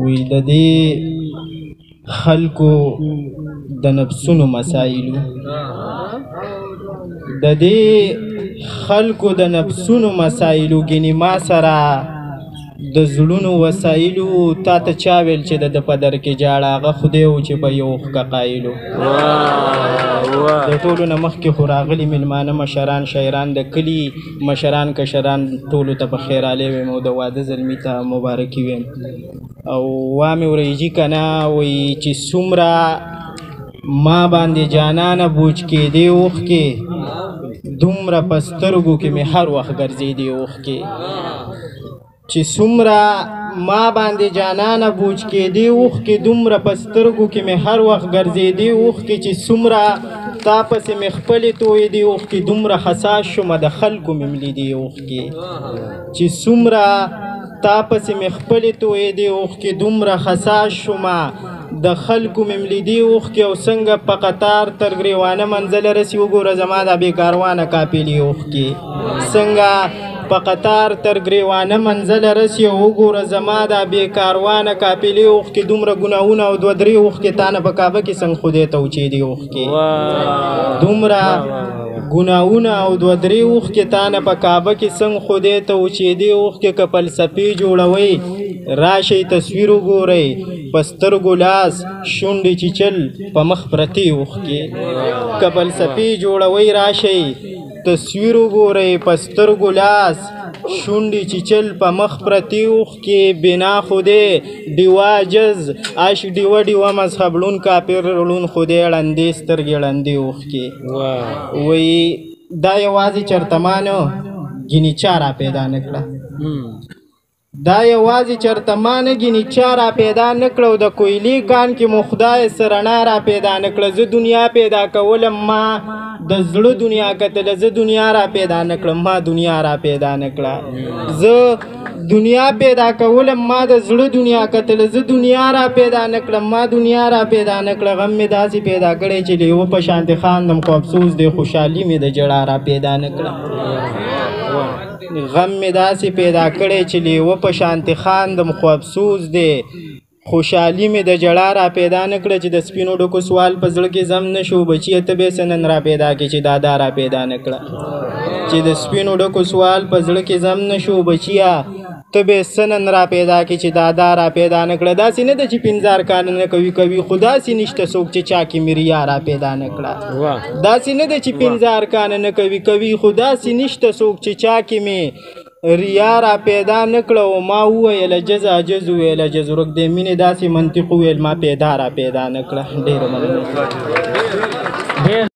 وی د دې خلکو د نفسونو مسایلو ګینې ما سره د زړونو وسایلو تا ته چا ویل چې د په در کې جاړه هغه خدای و چې په یو اوښکه قایلو د ټولو نه مخکې خو راغلي مېلمانه مشران شاعران د کلي مشران کشران ټولو ته په خیر رالی ویم او د واده زلمي ته مبارکي ویم او وامې ورېجي که نه وایي چې څومره ما باندې جانانه بوج کېدې اوښکې دومره په سترګو کې مې هر وخت ګرځېدې اوښکې چې څومره ما باندې جانانه بوج کېدې اوښکې دومره په سترګو کې مې هر وخت ګرځېدې اوښکې چې څومره تا پسې مې خپلې تویېدې اوښکې دومره حساس شومه د خلکو مې ملیدې اوښکې چې څومره تا پسې مې خپلې تویېدې اوښکې دومره حساس شومه د خلکو مې ملیدې اوښکې او څنګه په قطار تر ګریوانه منزله رسي وګوره زما دا بې کاروانه قافلې اوښکې څنګه په قطار تر ګریوانه منزله رسي او وګوره زما دا بې کاروانه قافلې اوښکې دومره ګناهونه او دوه درې اوښکې تا نه په کعبه کې څنګه خدای ته وچېدې اوښکې دومره ګناهونه او دوه درې اوښکې تا نه په کعبه کې څنګه خدای ته وچېدې اوښکې که فلسفې جوړوئ راشئ تصویر وګورئ په سترګو لاس شونډې چیچل په مخ پرتې اوښکې که فلسفې جوړوئ راشئ تصویر وګورئ په سترګو لاس شونډې چیچل په مخ پرتې اوښکې بنا خدای ډیوه جز عشق ډیوه ډیوه مذهب ړون کافر ړون خدای ړندې سترګې ړندې اوښکې وایي دا یوازې چرته ما نه ګینې چا را پیدا نه کړه دا یوازې چرته ما نه ګینې چا را پیدا نه کړه او د کویلي کان کې مو خدای څه رڼا را پیدا نه کړه زه دنیا پیدا کولم ما د زړه دنیا کتله زه دنیا را پیدا نه کړم ما دنیا را پیدا نه کړه زه دنیا پیدا کولم ما د زړه دنیا کتله زه دنیا را پیدا نه کړم ما دنیا را پیدا نه کړه غم مې داسې پیدا کړی چې لیوه په شانتې خاندم خو افسوس دی خوشحالي مې د جړا را پیدا نه کړه غم مې داسې پیدا کړی چې لیوه په شانتې خاندم خو افسوس دی خوشحالي مې د جړا را پیدا نه کړه چې د سپینو ډکو سوال په زړه کې زم نه شو بچیه ته به څه نن را پیدا کړې چې دادا را پیدا نه کړه چې د سپینو ډکو سوال په زړه کې زم نه شو بچیه ته به څه نن را پیدا کړې چې دادا را پیدا نه کړه داسې نه ده چې پنځار کاله نه کوي خو داسې نشته څوک چې چا کې مې ریا را پیدا نه کړه داسې نه ده چې پنځار کاله نه کوي خو داسې نشته څوک چې چا کې مې ریا را پیدا نکړه او ما وویل جز عجز وویل جز ورک د مینې داسې منطق وویل ما پیدا را پیدا نکړه ډېره مننه